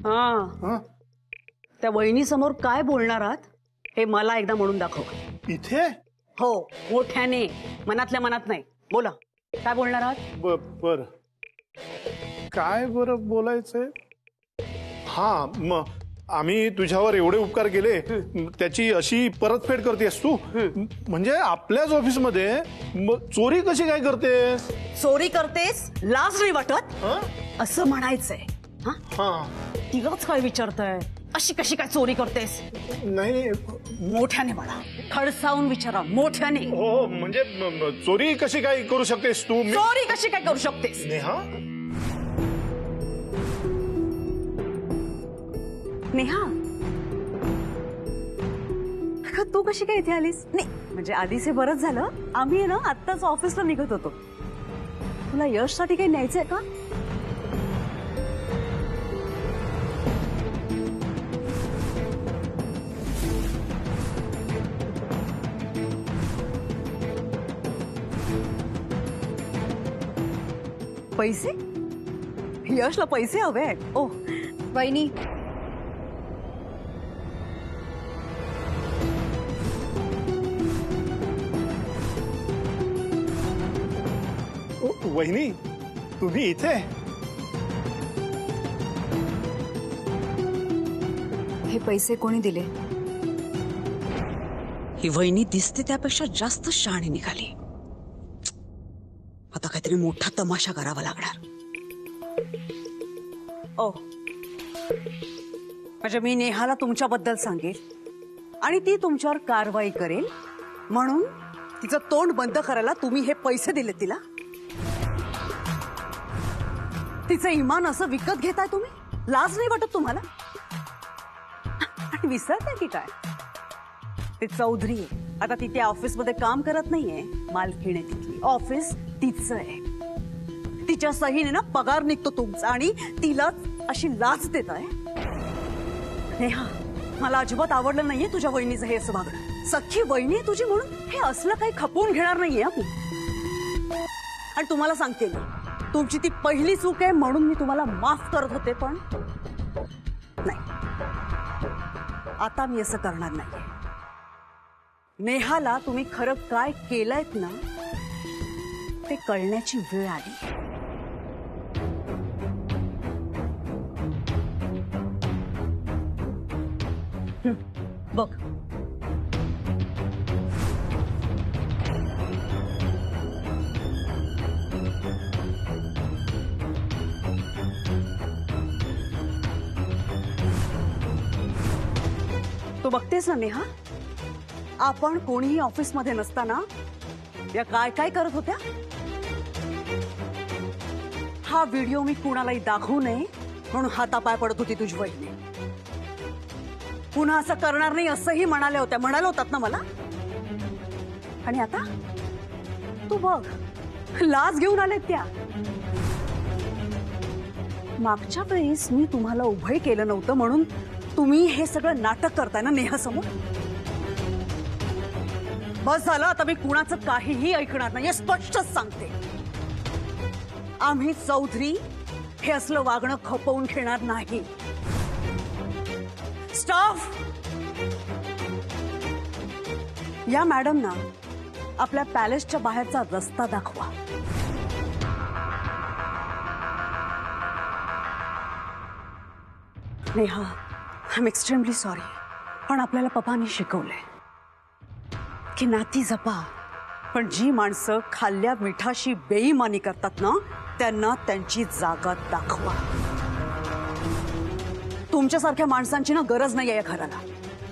हा, त्या वहिनी समोर काय बोलणार आहात हे मला एकदा म्हणून दाखव. इथे? हो, मोठ्याने, मनातल्या मनात नाही. बोला, काय बोलणार आहात? बर काय बरं बोलायचंय? हा, मग आम्ही तुझ्यावर एवढे उपकार केले त्याची अशी परतफेड करतेस तू? म्हणजे आपल्याच ऑफिसमध्ये चोरी कशी काय करतेस? चोरी करतेस, लाज नाही वाटत असं म्हणायचंय? तिलाच काय विचारताय? अशी कशी काय चोरी करतेस? नाही, मोठ्याने म्हणा, खडसावून विचारा, मोठ्याने. हो, म्हणजे चोरी कशी काय करू शकतेस तू? चोरी कशी काय करू शकतेस? नेहा, नेहा, तू कशी काय इथे आलीस? नाही म्हणजे आधीच हे बरंच झालं. आम्ही ना आत्ताच ऑफिसला निघत होतो. तुला यशसाठी काही न्यायचंय का? पैसे? यशला पैसे हवे आहेत? ओ वहिनी, वहिनी तुम्ही इथे? हे पैसे कोणी दिले? ही वहिनी दिसते त्यापेक्षा जास्त शहाणी निघाली. आता काहीतरी मोठा तमाशा करावा लागणार. ओ, म्हणजे मी नेहाला तुमच्याबद्दल सांगेल आणि ती तुमच्यावर कारवाई करेल म्हणून तिचं तोंड बंद करायला तुम्ही हे पैसे दिले तिला? तिचं इमान असं विकत घेताय तुम्ही? लाज नाही वाटत तुम्हाला? आणि विसरताय की काय? ते चौधरी आहे. आता ती त्या ऑफिसमध्ये काम करत नाहीये, मालकीण आहे तिथली. ऑफिस तिचं आहे. तिच्या सहीने ना पगार निघतो तुमचा आणि तिला अशी लाच देताय? नेहा, मला अजिबात आवडलं नाहीये तुझ्या वहिनीचं हे असं वागणं. सख्खी वहिनी आहे तुझी म्हणून हे असलं काही खपवून घेणार नाहीये मी. आणि तुम्हाला सांगते मी, तुमची ती पहिली चूक आहे म्हणून मी तुम्हाला माफ करत होते, पण नाही, आता मी असं करणार नाहीये. नेहाला तुम्ही खरं काय केलंयत ना ते कळण्याची वेळ आली. बघ, तू बघतेस ना नेहा, आपण कोणीही ऑफिसमध्ये नसताना या काय काय करत होत्या. हा व्हिडिओ मी कुणालाही दाखवू नये म्हणून हातापाय पडत होती तुझी वहिनी. पुन्हा असं करणार नाही असंही म्हणाल्या होतात ना मला. आणि आता तू बघ, लाच घेऊन आलेत त्या. मागच्या वेळेस मी तुम्हाला उभय केलं नव्हतं म्हणून तुम्ही हे सगळं नाटक करताय ना नेहा समोर. बस झालं, आता मी कुणाचं काहीही ऐकणार नाही, स्पष्टच सांगते. आम्ही चौधरी हे असलं वागणं खपवून घेणार नाही. स्टाफ, या मॅडमना आपल्या पॅलेसच्या बाहेरचा रस्ता दाखवा. Neha, I am extremely sorry, पण आपल्याला पप्पांनी शिकवलंय की नाती जपा, पण जी माणसं खाल्ल्या मिठाशी बेईमानी करतात ना त्यांना त्यांची जागा दाखवा. तुमच्यासारख्या माणसांची ना गरज नाही आहे या घराला.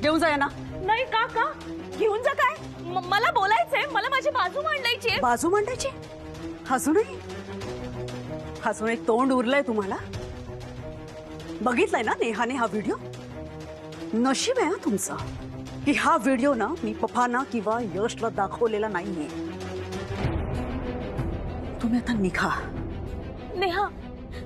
घेऊन जा ना. नाही काका, घेऊन जा काय? मला बोलायचंय, मला माझी बाजू मांडायची. बाजू मांडायची? अजूनही तोंड उरलंय तुम्हाला? बघितलाय ना नेहाने हा व्हिडिओ? नशीब आहे तुमचं की हा व्हिडिओ ना मी पप्पांना किंवा यशला दाखवलेला नाहीये. तुम्ही आता निघा. नेहा,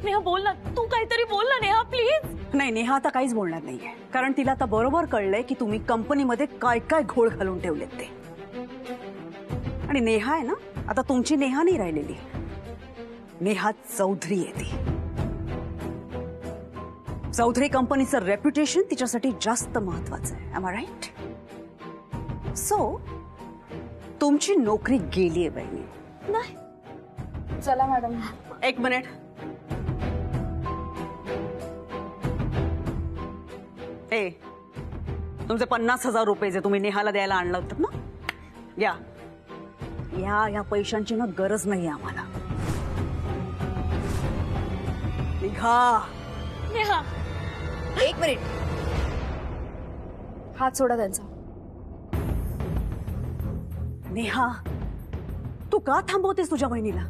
नेहा बोल ना, तू काहीतरी बोल ना नेहा प्लीज. नाही, नेहा आता काहीच बोलणार नाहीये, कारण तिला आता बरोबर कळलंय की तुम्ही कंपनीमध्ये काय काय घोळ घालून ठेवलेत ते. आणि नेहा आहे ना, आता तुमची नेहा नाही राहिलेली, नेहा चौधरी आहे ती. चौधरी कंपनीचं रेप्युटेशन तिच्यासाठी जास्त महत्वाचं आहे. M I right? सो तुमची नोकरी गेली आहे बहिणी. नाही. चला मॅडम. एक मिनिट. ए, तुमचे 50,000 रुपये जे तुम्ही नेहाला द्यायला आणलं होतं ना, या पैशांची ना गरज नाही आम्हाला. निघा. नेहा, एक मिनिट. हात सोडा त्यांचा. नेहा, तू का थांबवतेस तुझ्या बहिणीला?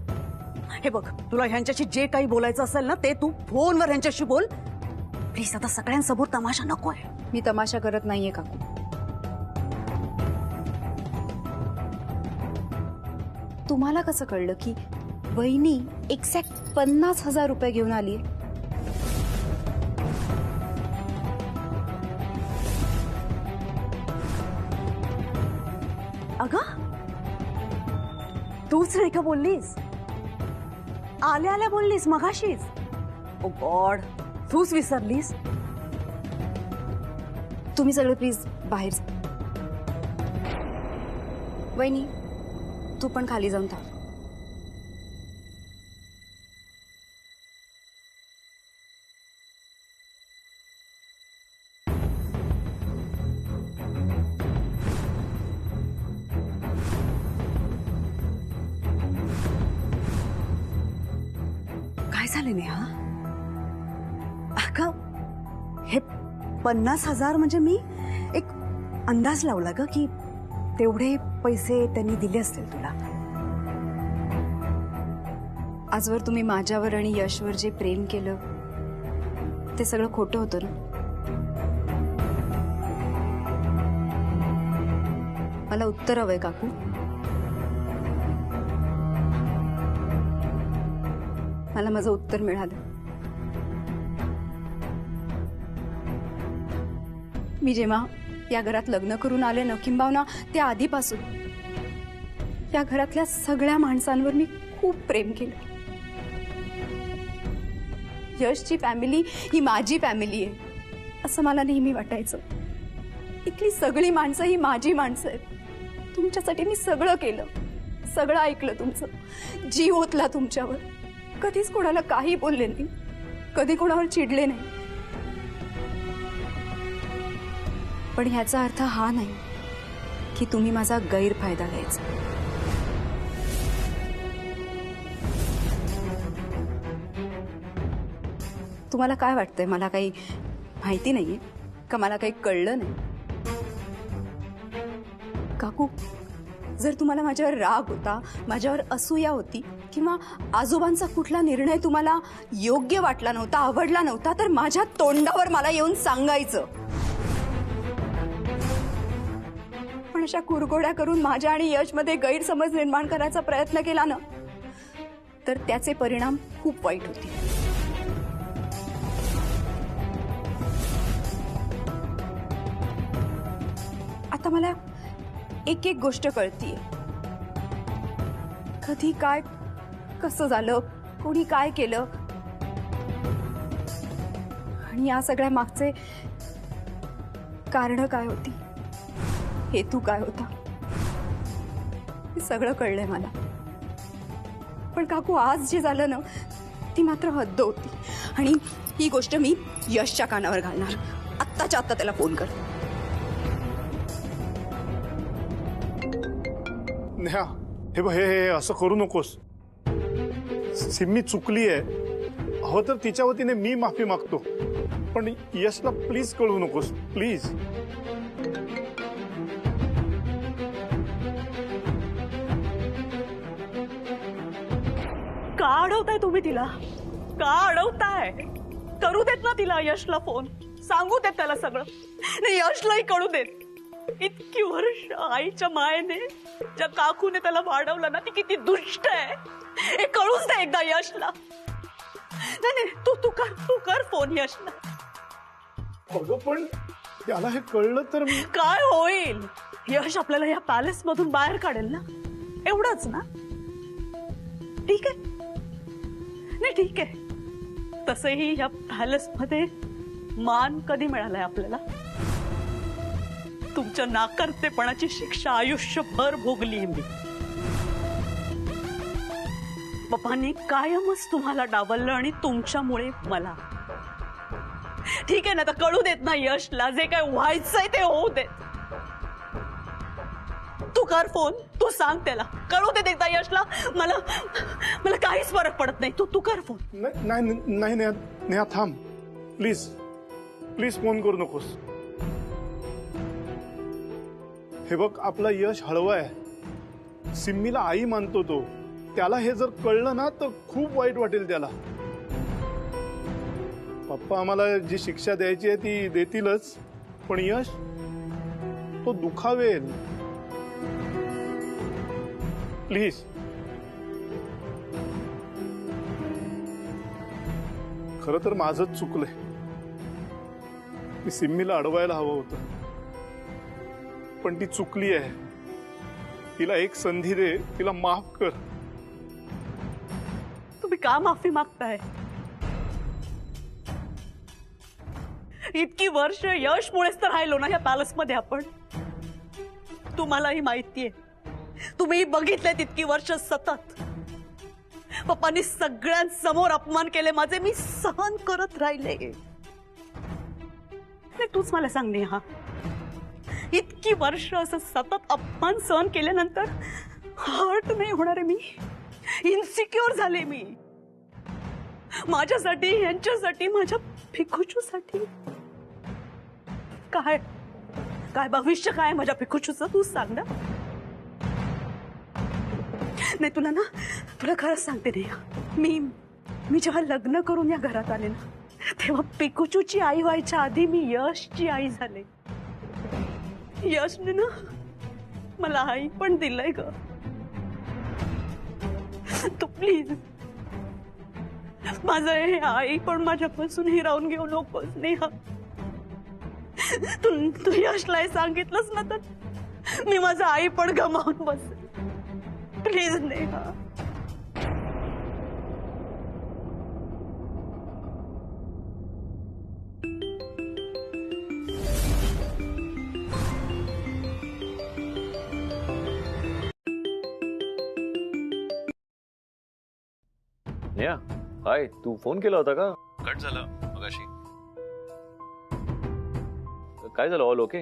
हे बघ, तुला ह्यांच्याशी जे काही बोलायचं असेल ना ते तू फोनवर ह्यांच्याशी बोल प्लीज. आता सगळ्यांसमोर तमाशा नकोय. मी तमाशा करत नाहीये काकू. तुम्हाला कसं कळलं की वहिनी एक्झॅक्ट 50,000 रुपये घेऊन आली? अगं, तूच नाही का बोललीस? आल्या आल्या बोललीस मगाशीच. ओ गॉड, तूच विसरलीस? तुम्ही सगळे प्लीज बाहेर जा. वहिनी, तू पण खाली जाऊन थांब. काय झाले नेहा? अगं, हे 50,000 म्हणजे मी एक अंदाज लावला ग की तेवढे पैसे त्यांनी दिले असतील तुला. आजवर तुम्ही माझ्यावर आणि यशवर जे प्रेम केलं ते सगळं खोटं होतं ना. मला उत्तर हवंय काकू. मला माझं उत्तर मिळालं. मी जेव्हा या घरात लग्न करून आले ना, किंबहुना त्या आधीपासून या घरातल्या सगळ्या माणसांवर मी खूप प्रेम केलं. यशची फॅमिली ही माझी फॅमिली आहे असं मला नेहमी वाटायचं. इथली सगळी माणसं ही माझी माणसं आहेत. तुमच्यासाठी मी सगळं केलं, सगळं ऐकलं तुमचं, जीव ओतला तुमच्यावर. कधीच कोणाला काही बोलले नाही, कधी कोणावर चिडले नाही. पण ह्याचा अर्थ हा नाही की तुम्ही माझा गैरफायदा घ्यायचा. तुम्हाला काय वाटतंय? मला काही माहिती नाहीये का? मला काही कळलं नाही? काकू, जर तुम्हाला माझ्यावर राग होता, माझ्यावर असूया होती, किंवा आजोबांचा कुठला निर्णय तुम्हाला योग्य वाटला नव्हता, आवडला नव्हता, तर माझ्या तोंडावर मला येऊन सांगायचं. पण अशा कुरघोड्या करून माझ्या आणि यशमध्ये गैरसमज निर्माण करायचा प्रयत्न केला ना, तर त्याचे परिणाम खूप वाईट होतील. आता मला एक एक गोष्ट कळतीये. कधी काय कसं झालं, कोणी काय केलं, आणि या सगळ्या मागचे कारण काय होती, हेतू काय होता, हे सगळं कळलंय मला. पण काकू, आज जे झालं ना, ती मात्र हद्द होती. आणि ही गोष्ट मी यशच्या कानावर घालणार. आत्ताच्या आत्ता त्याला फोन कर. नेहा, हे बघ, हे असं करू नकोस. सिम्मी चुकली आहे. हो तर तिच्या वतीने मी माफी मागतो, पण यशला प्लीज कळू नकोस, प्लीज. का अडवताय तुम्ही तिला? का अडवताय? करू देत ना तिला यशला फोन, सांगू देत त्याला सगळं. नाही, यशलाही कळू देत. इतकी वर्ष आईच्या मायेने, ज्या काकूने त्याला वाढवलं ना, ती किती दुष्ट आहे हे कळूच दे एकदा यशला. नाही नाही, तू कर फोन यशला. अगं, पण त्याला हे कळलं तर काय होईल? यश आपल्याला या पॅलेस मधून बाहेर काढेल ना, एवढंच ना. ठीक आहे, नाही ठीक आहे. तसंही या पॅलेस मध्ये मान कधी मिळालाय आपल्याला? तुमच्या नाकर्तेपणाची शिक्षा आयुष्यभर भोगली मी. पप्पांनी कायमच तुम्हाला डावललं आणि तुमच्यामुळे मला. ठीक आहे ना, तर कळू देत ना यशला, जे काय व्हायचंय ते होऊ देत. तू कर फोन, तू सांग त्याला, कळू देत एकदा यशला. मला मला काहीच फरक पडत नाही. तू कर फोन. नाही नेहा थांब प्लीज प्लीज, फोन करू नकोस. हे बघ, आपला यश हळवा आहे. सिम्मीला आई मानतो तो. त्याला हे जर कळलं ना तर खूप वाईट वाटेल त्याला. पप्पा आम्हाला जी शिक्षा द्यायची आहे ती देतीलच, पण यश तो दुखावेल. प्लीज. खरं तर माझंच चुकलंय. मी सिम्मीला अडवायला हवं होतं, पण ती चुकली आहे. तिला एक संधी दे, तिला माफ कर. तुम्ही का माफी मागताय? इतकी वर्ष यशमुळेच तर राहिलो ना या पॅलेसमध्ये आपण. तुम्हालाही माहितीये, तुम्ही बघितले तितकी वर्ष सतत पप्पांनी सगळ्यांसमोर अपमान केले माझे, मी सहन करत राहिले. तूच मला सांग नेहा, इतकी वर्ष असं सतत अपमान सहन केल्यानंतर हर्ट नाही होणार आहे मी? इन्सिक्युअर झाले मी माझ्यासाठी, यांच्यासाठी, माझ्या पिकुचूसाठी. काय काय भविष्य काय माझ्या पिकुचूचं? तू सांग ना. नाही तुला खरंच सांगते नाही, मी जेव्हा लग्न करून या घरात आले ना, तेव्हा पिकुचूची आई व्हायच्या आधी मी यशची आई झाले. यशने ना मला आई पण दिलंय ग. तू प्लीज माझं हे आई पण माझ्यापासून हिरावून घेऊ नकोस नेहा. तू यशला सांगितलंस ना तर मी माझं आई पण गमावून बस. प्लीज नेहा. नेहा, हाय. तू फोन केला होता का? कट झाला मगाशी. काय झालं? All okay?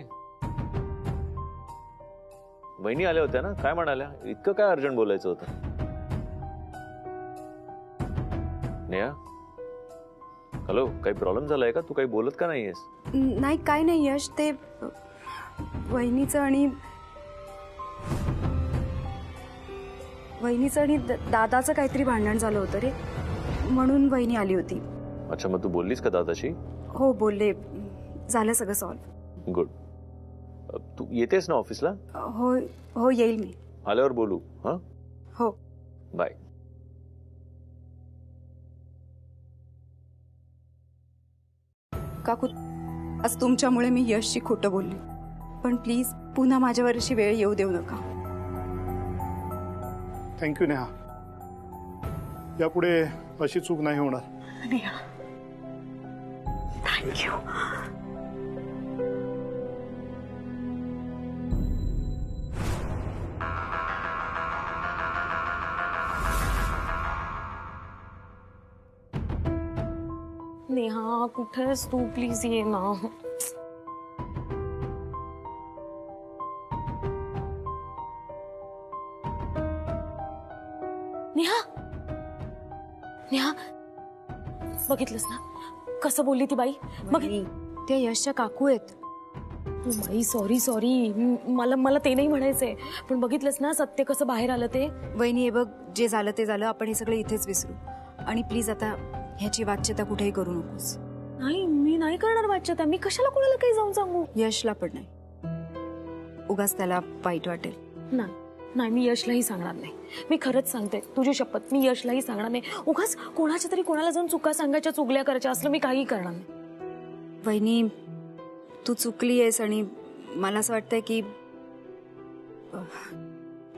वहिनी आल्या होत्या ना, काय म्हणाल्या? इतकं काय अर्जंट बोलायचं होतं? नेहा, हॅलो, काही प्रॉब्लेम झालाय का? तू काही बोलत का नाहीयेस? नाही, काय नाही यश, ते वहिनीचं आणि दादाचं काहीतरी भांडण झालं होतं रे, म्हणून वहिनी आली होती. अच्छा, मग तू बोललीस का दादाशी? हो बोलले, झालं सगळं सॉल्व. गुड. तू येतेस ना ऑफिसला? हो येईल मी. आल्यावर बोलू. हा, हो, बाय. काकू, आज तुमच्यामुळे मी यशची खोटं बोलली, पण प्लीज पुन्हा माझ्यावर अशी वेळ येऊ देऊ नका. थँक्यू नेहा. यापुढे अशी चूक नाही होणार. नेहा, थँक्यू. नेहा, कुठेस तू? प्लीज ये ना. नेहा, नेहा, बघितलंस ना कसं बोलली ती बाई? त्या यशच्या काकू आहेत. बाई सॉरी, मला ते नाही म्हणायचंय, पण बघितलंस ना सत्य कसं बाहेर आलं ते? वहिनी, हे बघ, जे झालं ते झालं. आपण हे सगळं इथेच विसरू, आणि प्लीज आता ह्याची वाच्यता कुठेही करू नकोस. नाही, मी नाही करणार वाच्यता. मी कशाला कोणाला काही जाऊन सांगू? यशला पण नाही, उगाच त्याला वाईट वाटेल. नाही, मी यशलाही सांगणार नाही. मी खरंच सांगते, तुझी शपथ, मी यशलाही सांगणार नाही. उगाच कोणाच्या तरी कोणाला जाऊन चुका सांगायच्या, चुगल्या करायच्या, असलं मी काही करणार नाही. वहिनी, तू चुकली आहेस, आणि मला असं वाटतंय की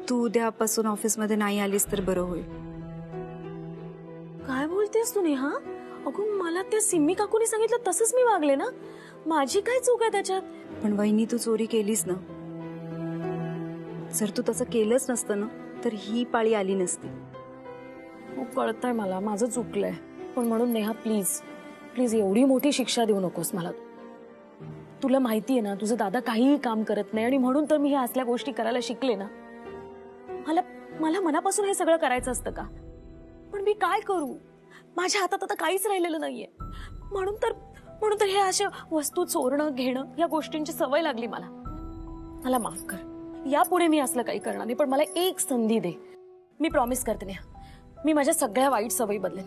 तू उद्यापासून ऑफिसमध्ये नाही आलीस तर बरं होईल. काय बोलतेस तू नेहा? अगं मला त्या सिम्मी काकूने सांगितलं तसंच मी वागले ना. माझी काय चूक आहे त्याच्यात? पण वहिनी तू चोरी केलीस ना. जर तू तसं केलंच नसतं ना तर ही पाळी आली नसती. हो कळतंय मला माझं चुकलंय, पण म्हणून नेहा प्लीज प्लीज एवढी मोठी शिक्षा देऊ नकोस मला. तुला माहितीये ना तुझं दादा काहीही काम करत नाही आणि म्हणून तर मी ह्या असल्या गोष्टी करायला शिकले ना. मला मला मनापासून हे सगळं करायचं असतं का? पण मी काय करू? माझ्या हातात आता काहीच राहिलेलं नाहीये. म्हणून तर हे अशा वस्तू चोरणं घेणं या गोष्टींची सवय लागली मला. मला माफ कर, यापुढे मी असलं काही करणार नाही. पण मला एक संधी दे. मी प्रॉमिस करते नेहा, मी माझ्या सगळ्या वाईट सवयी बदलेन.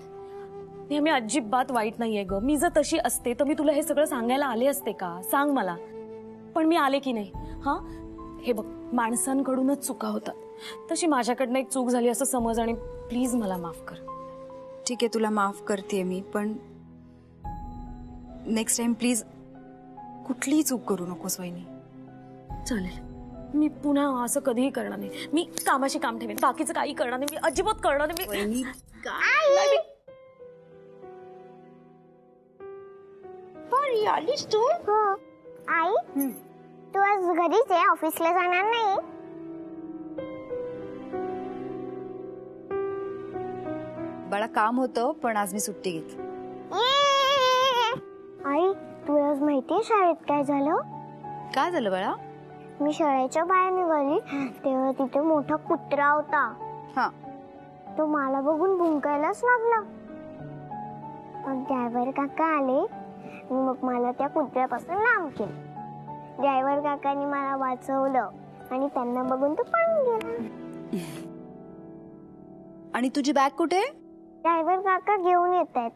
नेहा मी अजिबात वाईट नाहीये ग. मी जर तशी असते तर मी तुला हे सगळं सांगायला आले असते का? सांग मला. पण मी आले की नाही? हा हे बघ, माणसांकडूनच चुका होतात. तशी माझ्याकडनं एक चूक झाली असं समज आणि प्लीज मला माफ कर. ठीक आहे तुला माफ करते मी, पण नेक्स्ट टाइम प्लीज कुठलीही चूक करू नकोस वहिनी. चालेल, मी पुन्हा असं कधीही करणार नाही. मी कामाशी काम ठेवेन, बाकीचं काही करणार नाही. मी अजिबात करणार नाही. वहिनी आलीस तू? हो. आई तू आज घरीच आहे, ऑफिसला जाणार नाही? बाळा काम होतं पण आज मी सुट्टी घेतली. आई तुला आज माहितीये शाळेत काय झालं? काय झालं बाळा? मी शाळेच्या बाहेर निघाली तेव्हा तिथे मोठा कुत्रा होता. हा तो मला बघून भुंकायलाच लागला. मग ड्रायव्हर काका आले, मग मला त्या कुत्र्यापासून लांब केलं. ड्रायव्हर काकांनी मला वाचवलं आणि त्यांना बघून तो पळून गेला. आणि तुझी बॅग कुठे? ड्रायव्हर काका घेऊन येत आहेत.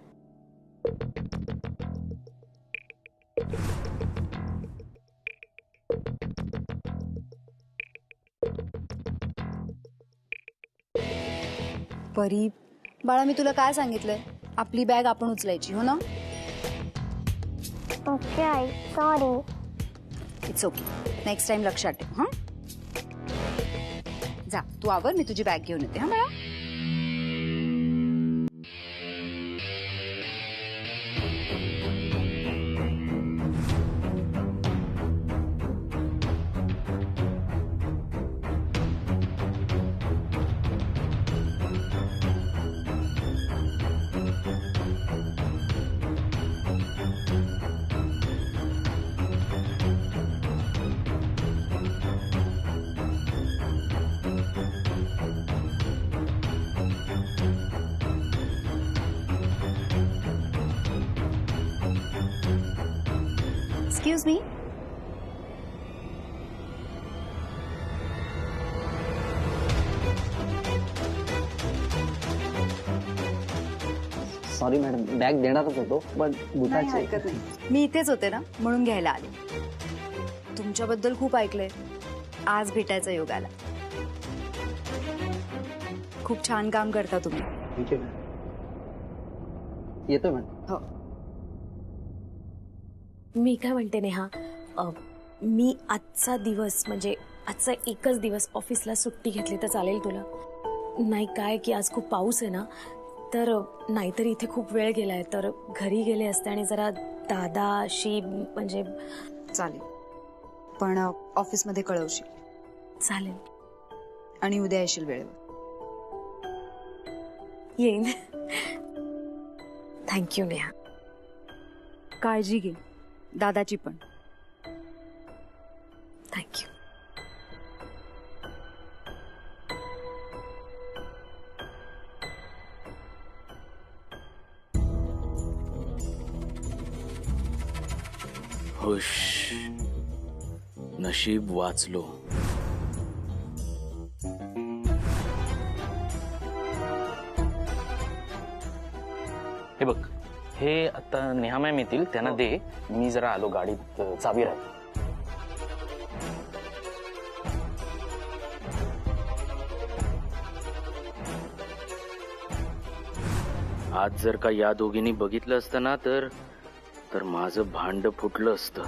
परी बाळा मी तुला काय सांगितलंय? आपली बॅग आपण उचलायची, हो ना? Okay I, sorry. It's okay. Next time लक्षात ठेव. हा जा तू आवर, मी तुझी बॅग घेऊन येते. हा बाळा. Excuse me. Sorry madam, bag देणारच होतो पण नाही बुटाचे हरकत नाही. मी इथेच होते ना म्हणून घ्यायला आले. तुमच्याबद्दल खूप ऐकलंय, आज भेटायचा योग आला. खूप छान काम करता तुम्ही. ठीक आहे मॅडम, येतो मॅडम. हो. मी काय म्हणते नेहा, मी आजचा दिवस म्हणजे आजचा एकच दिवस ऑफिसला सुट्टी घेतली तर चालेल तुला? नाही काय की आज खूप पाऊस आहे ना, तर नाहीतरी इथे खूप वेळ गेलाय, तर घरी गेले असते आणि जरा दादाशी म्हणजे. चालेल, पण ऑफिसमध्ये कळवशील. चालेल. आणि उद्या येशील वेळेवर. येईन. थँक्यू नेहा. काळजी घे, दादाची पण. थँक्यू. हुश, नशीब वाचलो. हे बघ, हे आता नेहा मॅम येतील, त्यांना दे. मी जरा आलो, गाडीत चावी राहील. आज जर का या दोघींनी बघितलं असतं ना तर माझं भांड फुटलं असतं.